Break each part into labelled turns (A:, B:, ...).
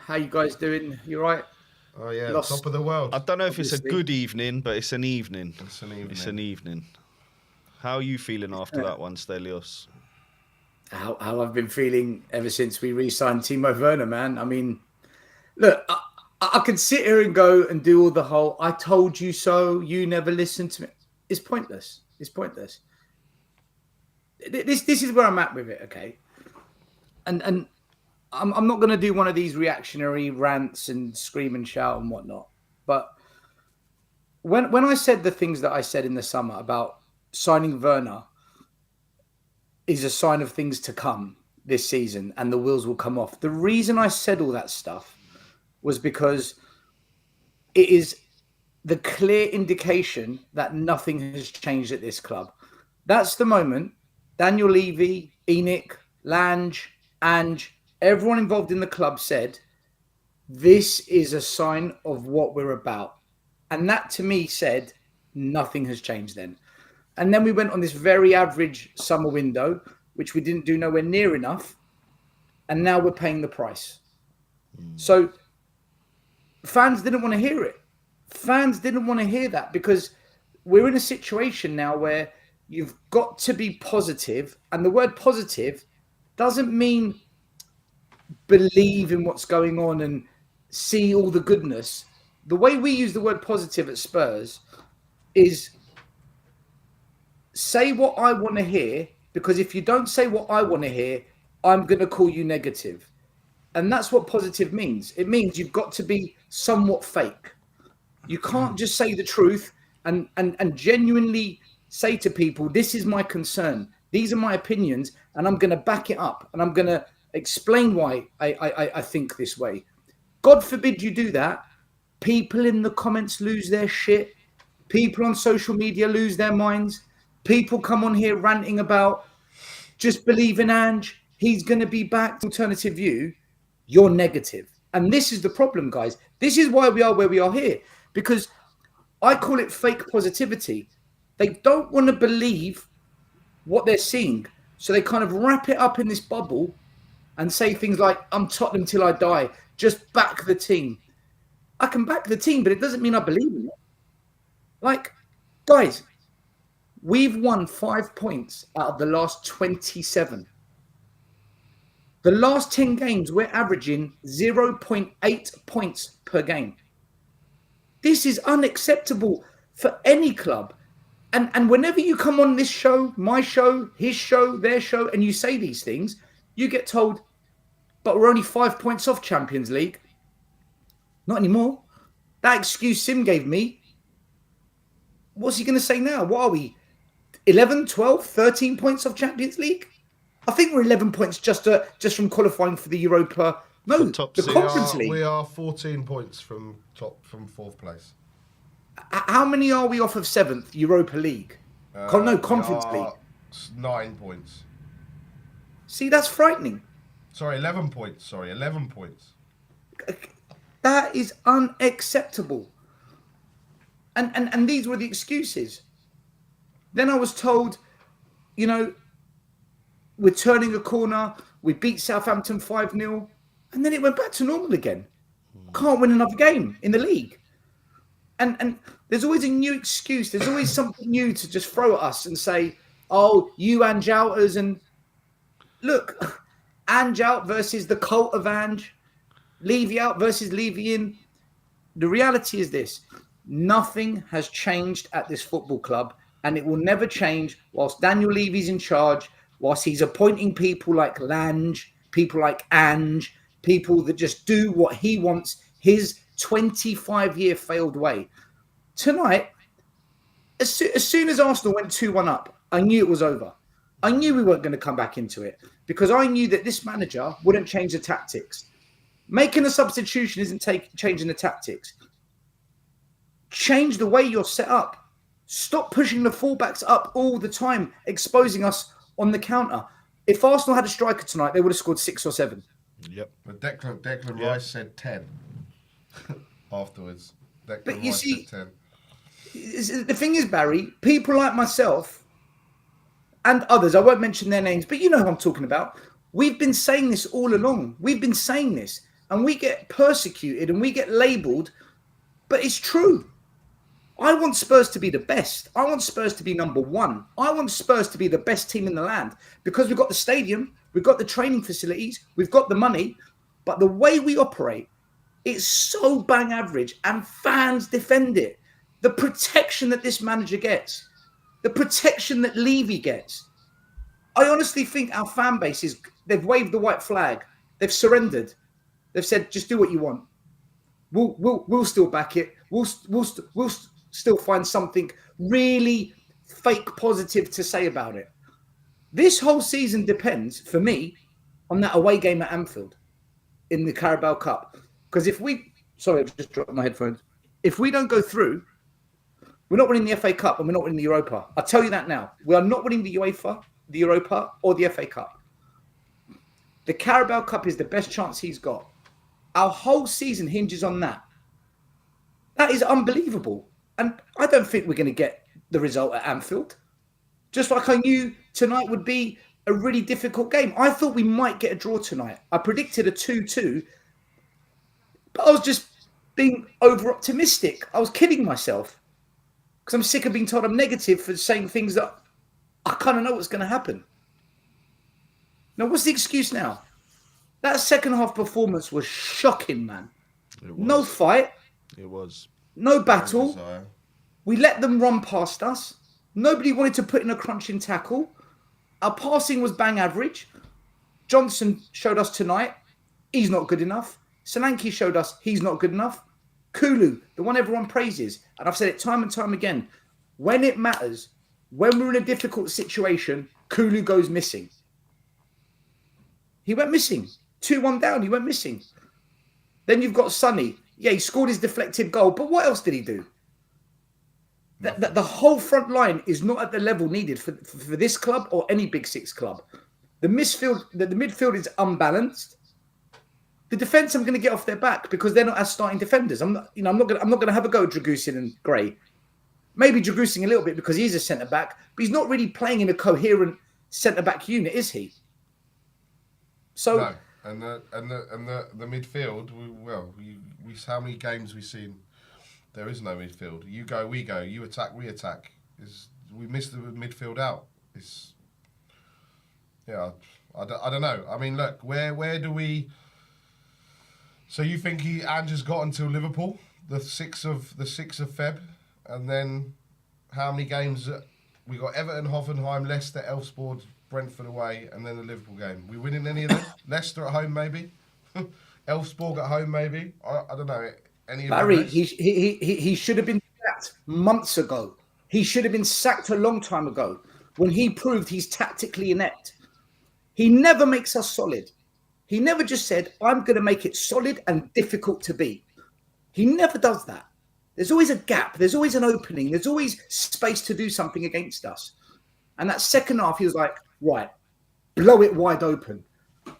A: How you guys doing? You right?
B: Oh yeah,
A: Lost,
B: top of the world.
C: I don't know if it's a
A: obviously.
C: good evening, but it's an evening.
B: It's an evening.
C: It's an evening. How are you feeling after that one, Stelios?
A: How I've been feeling ever since we re-signed Timo Werner, man. I mean, look, I could sit here and go and do all the whole "I told you so," you never listened to me. It's pointless. It's pointless. This is where I'm at with it, okay? And I'm not going to do one of these reactionary rants and scream and shout and whatnot. But when I said the things that I said in the summer about signing Werner is a sign of things to come this season and the wheels will come off. The reason I said all that stuff was because it is the clear indication that nothing has changed at this club. That's the moment Daniel Levy, Enoch, Lange, Ange, everyone involved in the club said, this is a sign of what we're about. And that to me said, nothing has changed then. And then we went on this very average summer window, which we didn't do nowhere near enough. And now we're paying the price. So fans didn't want to hear it. Fans didn't want to hear that because we're in a situation now where you've got to be positive. And the word positive doesn't mean believe in what's going on and see all the goodness. The way we use the word positive at Spurs is say what I want to hear, because if you don't say what I want to hear, I'm going to call you negative. And that's what positive means. It means you've got to be somewhat fake. You can't just say the truth and genuinely say to people, this is my concern. These are my opinions, and I'm going to back it up, and I'm going to explain why I think this way. God forbid you do that. People in the comments lose their shit. People on social media lose their minds. People come on here ranting about just believe in Ange. He's going to be back. Alternative view. You're negative. And this is the problem, guys. This is why we are where we are here. Because I call it fake positivity. They don't want to believe what they're seeing. So they kind of wrap it up in this bubble and say things like, I'm Tottenham till I die. Just back the team. I can back the team, but it doesn't mean I believe in it. Like, guys, we've won 5 points out of the last 27. The last 10 games, we're averaging 0.8 points per game. This is unacceptable for any club. And whenever you come on this show, my show, his show, their show, and you say these things, you get told, but we're only 5 points off Champions League. Not anymore. That excuse Sim gave me, what's he going to say now? What are we? 11, 12, 13 points off Champions League? I think we're 11 points just from qualifying for the Europa. No, the Conference League.
B: We are 14 points from fourth place.
A: How many are we off of seventh? Europa League? No, Conference League.
B: 9 points.
A: See, that's frightening.
B: Sorry, 11 points. 11 points.
A: That is unacceptable. And these were the excuses. Then I was told, we're turning a corner. We beat Southampton 5-0. And then it went back to normal again. Can't win another game in the league. And there's always a new excuse. There's always something new to just throw at us and say, oh, you Ange outers. And look, Ange out versus the cult of Ange. Levy out versus Levy in. The reality is this. Nothing has changed at this football club. And it will never change whilst Daniel Levy's in charge, whilst he's appointing people like Lange, people like Ange, people that just do what he wants, his 25-year failed way. Tonight, as soon as Arsenal went 2-1 up, I knew it was over. I knew we weren't going to come back into it because I knew that this manager wouldn't change the tactics. Making a substitution isn't changing the tactics. Change the way you're set up. Stop pushing the fullbacks up all the time, exposing us on the counter. If Arsenal had a striker tonight, they would have scored 6 or 7.
C: Yep.
B: But Declan Rice said 10 afterwards.
A: But you see, the thing is, Barry, people like myself and others, I won't mention their names, but you know who I'm talking about. We've been saying this all along. We've been saying this. and we get persecuted and we get labelled, but it's true. I want Spurs to be the best. I want Spurs to be number one. I want Spurs to be the best team in the land because we've got the stadium, we've got the training facilities, we've got the money, but the way we operate, it's so bang average and fans defend it. The protection that this manager gets, the protection that Levy gets. I honestly think our fan base they've waved the white flag. They've surrendered. They've said, just do what you want. We'll still back it. We'll still find something really fake positive to say about it. This whole season depends, for me, on that away game at Anfield in the Carabao Cup. Because sorry, I just dropped my headphones. If we don't go through, we're not winning the FA Cup and we're not winning the Europa. I'll tell you that now. We are not winning the UEFA, the Europa, or the FA Cup. The Carabao Cup is the best chance he's got. Our whole season hinges on that. That is unbelievable. And I don't think we're going to get the result at Anfield. Just like I knew tonight would be a really difficult game. I thought we might get a draw tonight. I predicted a 2-2. But I was just being over-optimistic. I was kidding myself. Because I'm sick of being told I'm negative for saying things that I kind of know what's going to happen. Now, what's the excuse now? That second half performance was shocking, man. No fight.
C: It was.
A: No battle. We let them run past us. Nobody wanted to put in a crunching tackle. Our passing was bang average. Johnson showed us tonight he's not good enough. Solanke showed us he's not good enough. Kulu, the one everyone praises, and I've said it time and time again, when it matters, when we're in a difficult situation, Kulu goes missing. He went missing. 2-1 down, he went missing. Then you've got Sonny. Yeah, he scored his deflected goal, but what else did he do? The whole front line is not at the level needed for this club or any Big Six club. The midfield is unbalanced. The defence, I'm going to get off their back because they're not as starting defenders. I'm not going to have a go at Dragusin and Gray. Maybe Dragusin a little bit because he's a centre back, but he's not really playing in a coherent centre back unit, is he? So.
B: No. And the midfield, we how many games we've seen? There is no midfield. You go, we go. You attack, we attack. We miss the midfield out. I don't know. I mean, look, where do we? So you think Ange's got until Liverpool, the 6th of Feb, and then how many games? We got Everton, Hoffenheim, Leicester, Elfsborg, Brentford away, and then the Liverpool game. We winning any of them? Leicester at home, maybe. Elfsborg at home, maybe. I don't know. Any of
A: Barry, he should have been sacked months ago. He should have been sacked a long time ago when he proved he's tactically inept. He never makes us solid. He never just said, I'm going to make it solid and difficult to beat. He never does that. There's always a gap. There's always an opening. There's always space to do something against us. And that second half, he was like, right, blow it wide open.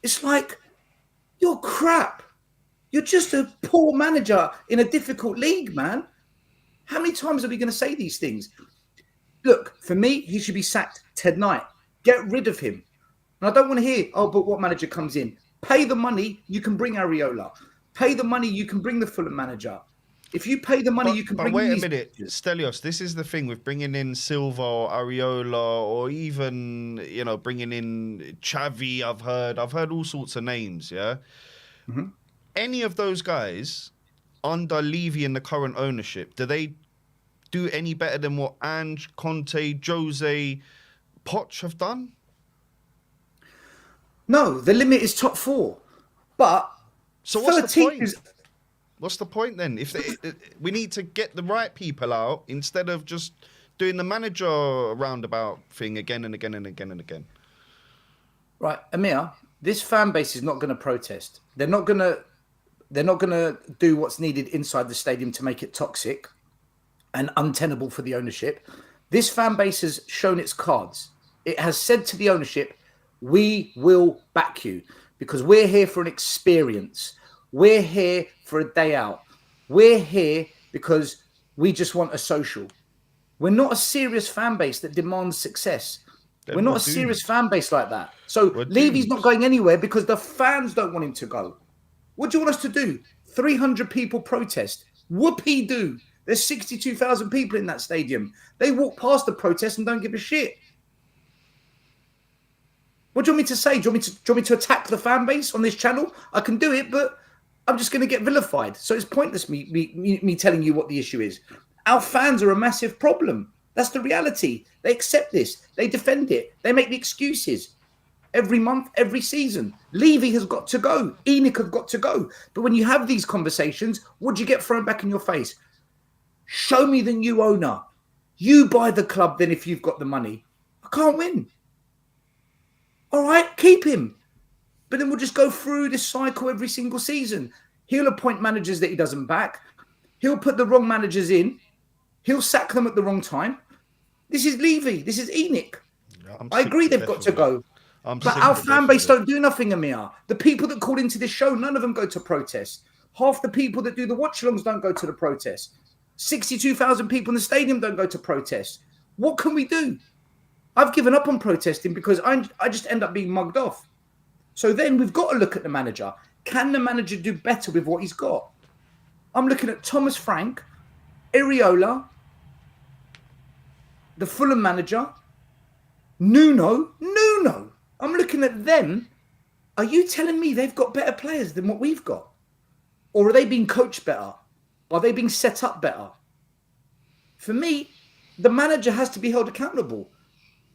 A: It's like, you're crap. You're just a poor manager in a difficult league, man. How many times are we going to say these things? Look, for me, he should be sacked tonight. Get rid of him. And I don't want to hear, oh, but what manager comes in? Pay the money, you can bring Areola. Pay the money, you can bring the Fulham manager. If you pay the money, you can bring.
C: But wait a minute, Stelios. This is the thing with bringing in Silva or Areola, or even bringing in Xavi. I've heard all sorts of names. Yeah, Any of those guys under Levy and the current ownership, do they do any better than what Ange, Conte, Jose, Poch have done?
A: No, the limit is top 4. But
C: so what's the point? What's the point then? If we need to get the right people out instead of just doing the manager roundabout thing again and again and again and again.
A: Right, Amir, this fan base is not going to protest. They're not going to do what's needed inside the stadium to make it toxic and untenable for the ownership. This fan base has shown its cards. It has said to the ownership, we will back you because we're here for an experience. We're here for a day out. We're here because we just want a social. We're not a serious fan base that demands success. We're not a serious fan base like that. So Levy's not going anywhere because the fans don't want him to go. What do you want us to do? 300 people protest. Whoopee do. There's 62,000 people in that stadium. They walk past the protest and don't give a shit. What do you want me to say? Do you want me to attack the fan base on this channel? I can do it, but I'm just going to get vilified. So it's pointless me telling you what the issue is. Our fans are a massive problem. That's the reality. They accept this. They defend it. They make the excuses. Every month, every season. Levy has got to go. ENIC have got to go. But when you have these conversations, what do you get thrown back in your face? Show me the new owner. You buy the club then if you've got the money. I can't win. All right, keep him. But then we'll just go through this cycle every single season. He'll appoint managers that he doesn't back. He'll put the wrong managers in. He'll sack them at the wrong time. This is Levy. This is ENIC. I agree they've got to go. But our fan base don't do nothing, Amir. The people that called into this show, none of them go to protest. Half the people that do the watch-alongs don't go to the protest. 62,000 people in the stadium don't go to protest. What can we do? I've given up on protesting because I just end up being mugged off. So then we've got to look at the manager. Can the manager do better with what he's got? I'm looking at Thomas Frank, Iriola, the Fulham manager, Nuno. I'm looking at them. Are you telling me they've got better players than what we've got? Or are they being coached better? Are they being set up better? For me, the manager has to be held accountable.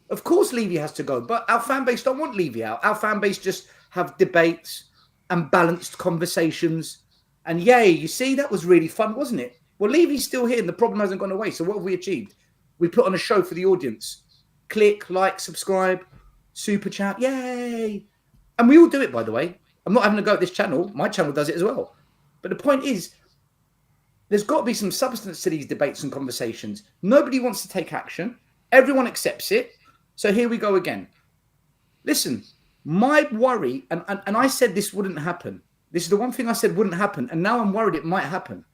A: Of course, Levy has to go, but our fan base don't want Levy out. Our fan base just have debates and balanced conversations. And yay, you see, that was really fun, wasn't it? Well, Levy's still here and the problem hasn't gone away. So what have we achieved? We put on a show for the audience. Click, like, subscribe, super chat, yay. And we all do it, by the way. I'm not having a go at this channel. My channel does it as well. But the point is, there's got to be some substance to these debates and conversations. Nobody wants to take action. Everyone accepts it. So here we go again. Listen, my worry, and I said this wouldn't happen. This is the one thing I said wouldn't happen. And now I'm worried it might happen.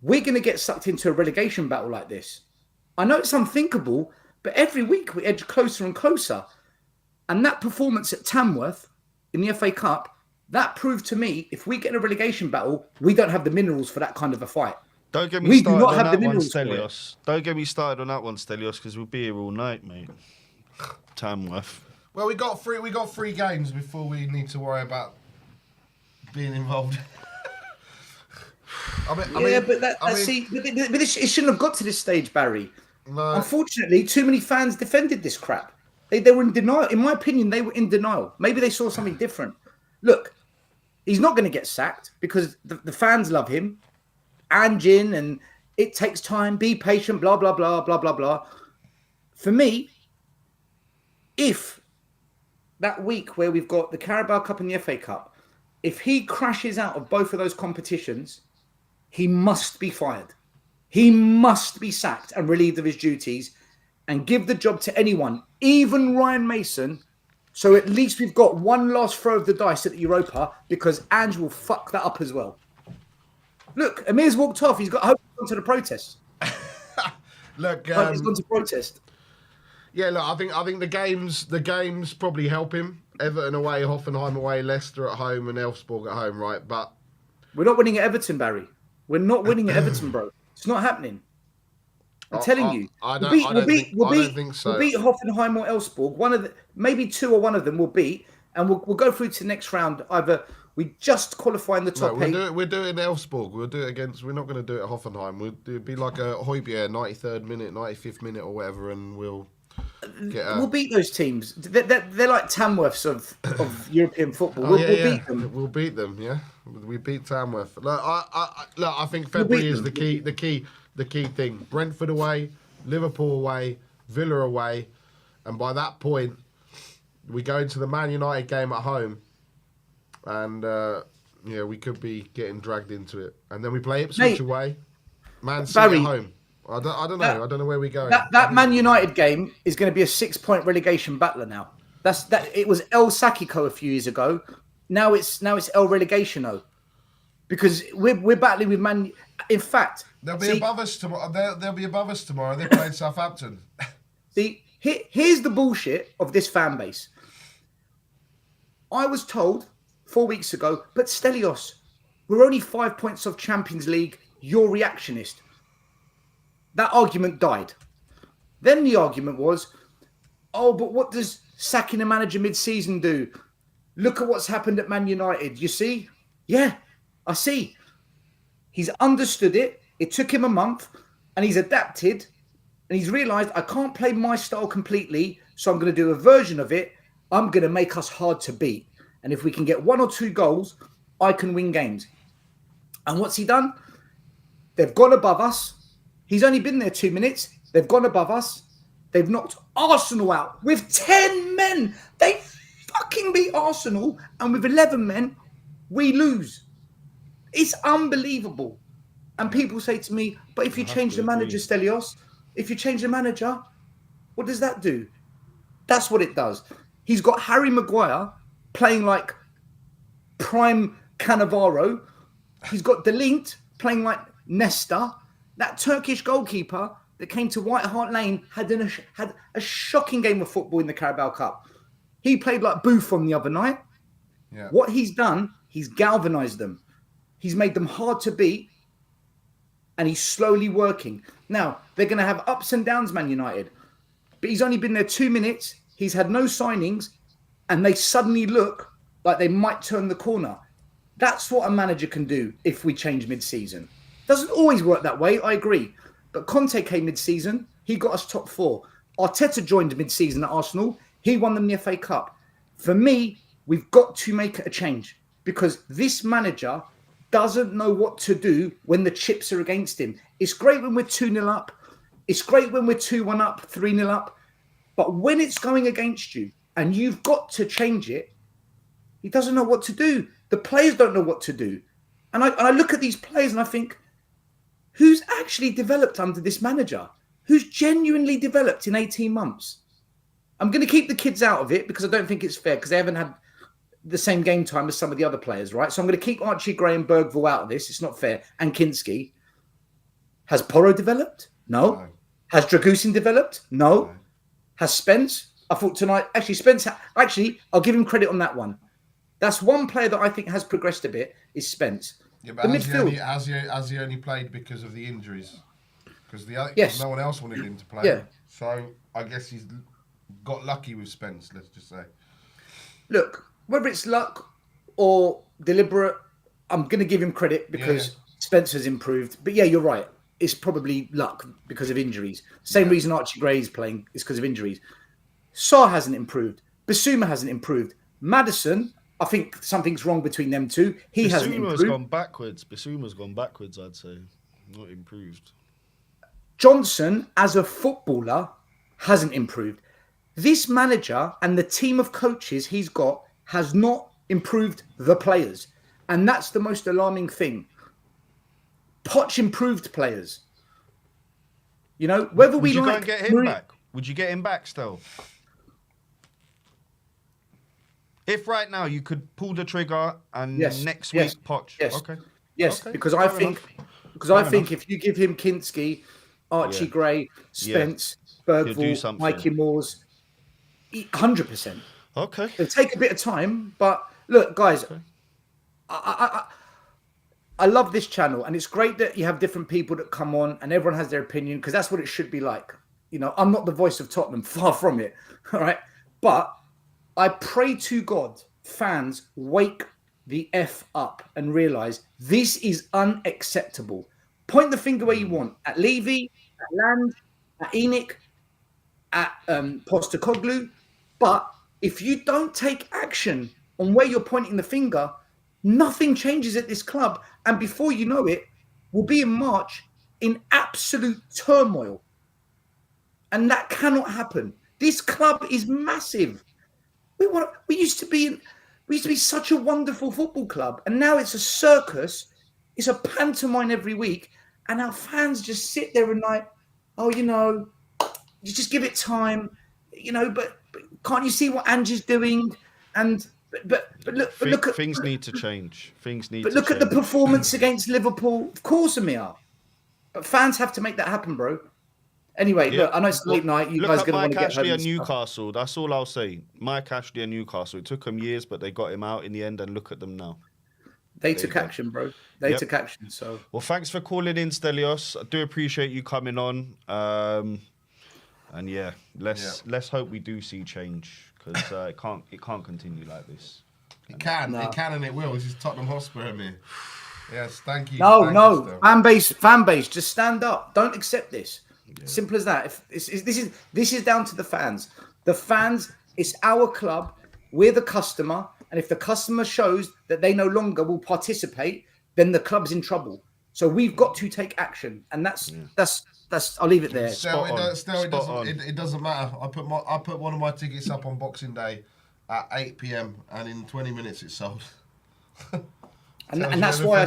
A: We're going to get sucked into a relegation battle like this. I know it's unthinkable, but every week we edge closer and closer. And that performance at Tamworth in the FA Cup, that proved to me, if we get in a relegation battle, we don't have the minerals for that kind of a fight.
C: Don't get me started on that one,
A: minerals
C: Stelios. Don't get me started on that one, Stelios, because we'll be here all night, mate. Tamworth.
B: Well, we got three games before we need to worry about being involved.
A: But it shouldn't have got to this stage, Barry.
B: No.
A: Unfortunately, too many fans defended this crap. They were in denial. In my opinion, they were in denial. Maybe they saw something different. Look, he's not going to get sacked because the fans love him. Anjin, and it takes time. Be patient. Blah blah blah blah blah blah. For me, if that week where we've got the Carabao Cup and the FA Cup, if he crashes out of both of those competitions, he must be fired. He must be sacked and relieved of his duties and give the job to anyone, even Ryan Mason. So at least we've got one last throw of the dice at the Europa because Ange will fuck that up as well. Look, Amir's walked off. He's gone to the protest.
B: Look,
A: he's gone to protest.
B: Yeah, look, I think the games probably help him. Everton away, Hoffenheim away, Leicester at home, and Elfsborg at home, right? But
A: we're not winning at Everton, Barry. We're not winning at Everton, bro. It's not happening. I'm telling you.
B: I don't think so.
A: We'll beat Hoffenheim or Elfsborg. Maybe two or one of them will beat, and we'll go through to the next round. Either we just qualify in the top eight.
B: We're doing Elfsborg. We'll do it against. We're not going to do it at Hoffenheim. It'll be like a Højbjerg 93rd minute, 95th minute, or whatever, and we'll
A: beat those teams. They're like Tamworths of European football. We'll beat them.
B: We'll beat them. Yeah, we beat Tamworth. Look, I think February is the key thing. Brentford away, Liverpool away, Villa away, and by that point, we go into the Man United game at home, and we could be getting dragged into it. And then we play Ipswich away, Man City at home. I don't know. I don't know where we go.
A: That Man United game is going to be a 6-point relegation battler now. It was El Sakiko a few years ago. Now it's El Relegation because we're battling with Man. In fact,
B: they'll be above us tomorrow. They'll be above us tomorrow. They're playing Southampton.
A: See, here's the bullshit of this fan base. I was told 4 weeks ago, but Stelios, we're only 5 points off Champions League. You're reactionist. That argument died. Then the argument was, oh, but what does sacking a manager mid-season do? Look at what's happened at Man United. You see? Yeah, I see. He's understood it. It took him a month and he's adapted and he's realized I can't play my style completely. So I'm going to do a version of it. I'm going to make us hard to beat. And if we can get 1 or 2 goals, I can win games. And what's he done? They've gone above us. He's only been there 2 minutes. They've gone above us. They've knocked Arsenal out with 10 men. They fucking beat Arsenal. And with 11 men, we lose. It's unbelievable. And people say to me, but if you change the manager, Stelios, if you change the manager, what does that do? That's what it does. He's got Harry Maguire playing like prime Cannavaro. He's got Delint playing like Nesta. That Turkish goalkeeper that came to White Hart Lane had a shocking game of football in the Carabao Cup. He played like Buffon the other night.
B: Yeah.
A: What he's done, he's galvanized them. He's made them hard to beat, and he's slowly working. Now, they're going to have ups and downs, Man United, but he's only been there 2 minutes. He's had no signings, and they suddenly look like they might turn the corner. That's what a manager can do if we change mid-season. Doesn't always work that way, I agree. But Conte came mid-season. He got us top 4. Arteta joined mid-season at Arsenal. He won them the FA Cup. For me, we've got to make a change because this manager doesn't know what to do when the chips are against him. It's great when we're 2-0 up. It's great when we're 2-1 up, 3-0 up. But when it's going against you and you've got to change it, he doesn't know what to do. The players don't know what to do. And I look at these players and I think, who's actually developed under this manager? Who's genuinely developed in 18 months? I'm going to keep the kids out of it because I don't think it's fair because they haven't had the same game time as some of the other players, right? So I'm going to keep Archie Gray and Bergvall out of this. It's not fair. And Kinski. Has Porro developed? No. Has Dragusin developed? No. Has Spence? I thought tonight, actually, Spence, I'll give him credit on that one. That's one player that I think has progressed a bit is Spence.
B: Yeah, but has he only played because of the injuries? Because no one else wanted him to play.
A: Yeah.
B: So I guess he's got lucky with Spence, let's just say.
A: Look, whether it's luck or deliberate, I'm going to give him credit because Spencer's improved. But yeah, you're right. It's probably luck because of injuries. Same reason Archie Gray is playing is because of injuries. Sarr hasn't improved. Basuma hasn't improved. Maddison, I think something's wrong between them two. He hasn't improved.
C: Basuma's gone backwards, I'd say. Not improved.
A: Johnson, as a footballer, hasn't improved. This manager and the team of coaches he's got has not improved the players. And that's the most alarming thing. Poch improved players. You know, whether we
C: go and get him back? Would you get him back still? If right now you could pull the trigger and next week Poch.
A: Yes.
C: Okay.
A: Yes,
C: okay.
A: Because I think if you give him Kinski, Archie Gray, Spence, Bergvall, Mikey Moores, 100%.
C: Okay.
A: It'll take a bit of time, but look, guys, I love this channel, and it's great that you have different people that come on, and everyone has their opinion because that's what it should be like. You know, I'm not the voice of Tottenham, far from it. All right, but I pray to God, fans, wake the F up and realize this is unacceptable. Point the finger where you want at Levy, at Land, at Enoch, at Postecoglou, but if you don't take action on where you're pointing the finger, nothing changes at this club. And before you know it, we'll be in March in absolute turmoil. And that cannot happen. This club is massive. We used to be such a wonderful football club. And now it's a circus. It's a pantomime every week. And our fans just sit there and like, oh, you know, you just give it time, you know, but can't you see what Angie's doing? And but look at
C: things need to change. But
A: look at the performance against Liverpool. Of course, Amir. But fans have to make that happen, bro. Anyway,
C: Yeah.
A: look, I know it's late night. You
C: Look
A: guys
C: at
A: going to want
C: Mike
A: to get home
C: Ashley
A: and
C: and
A: stuff.
C: Newcastle. That's all I'll say. Mike Ashley and Newcastle. It took them years, but they got him out in the end, and look at them now.
A: They
C: There you
A: took
C: go.
A: action, bro. They
C: Yep.
A: took action. So
C: Well, thanks for calling in, Stelios. I do appreciate you coming on. And yeah, let's hope we do see change, because it can't continue like this.
B: It can and it will. This is Tottenham Hotspur here. Yes, thank you.
A: no,
B: Thank
A: no,
B: you, Stel.
A: fan base, just stand up. Don't accept this. Simple as that. This is down to the fans. The fans, it's our club. We're the customer, and if the customer shows that they no longer will participate, then the club's in trouble. So we've got to take action, and that's. I'll leave it there.
B: Still, it doesn't matter. I put one of my tickets up on Boxing Day at 8 p.m. and in 20 minutes it's sold.
A: And that's why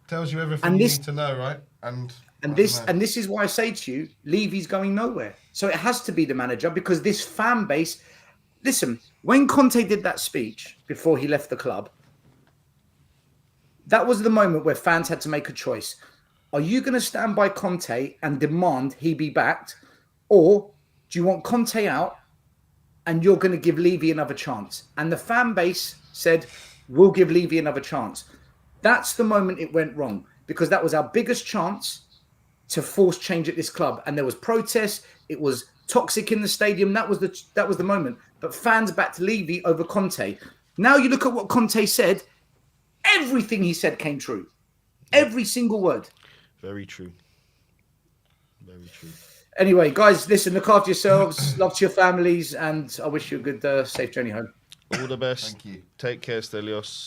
B: tells you everything you need to know, right? And
A: this is why I say to you, Levy's going nowhere. So it has to be the manager, because this fan base. Listen, when Conte did that speech before he left the club, that was the moment where fans had to make a choice. Are you going to stand by Conte and demand he be backed, or do you want Conte out and you're going to give Levy another chance? And the fan base said, we'll give Levy another chance. That's the moment it went wrong, because that was our biggest chance to force change at this club. And there was protests. It was toxic in the stadium. That was the moment. But fans backed Levy over Conte. Now you look at what Conte said. Everything he said came true. Every single word.
C: Very true. Very true.
A: Anyway, guys, listen, look after yourselves. Love to your families. And I wish you a good, safe journey home.
C: All the best.
B: Thank you.
C: Take care, Stelios.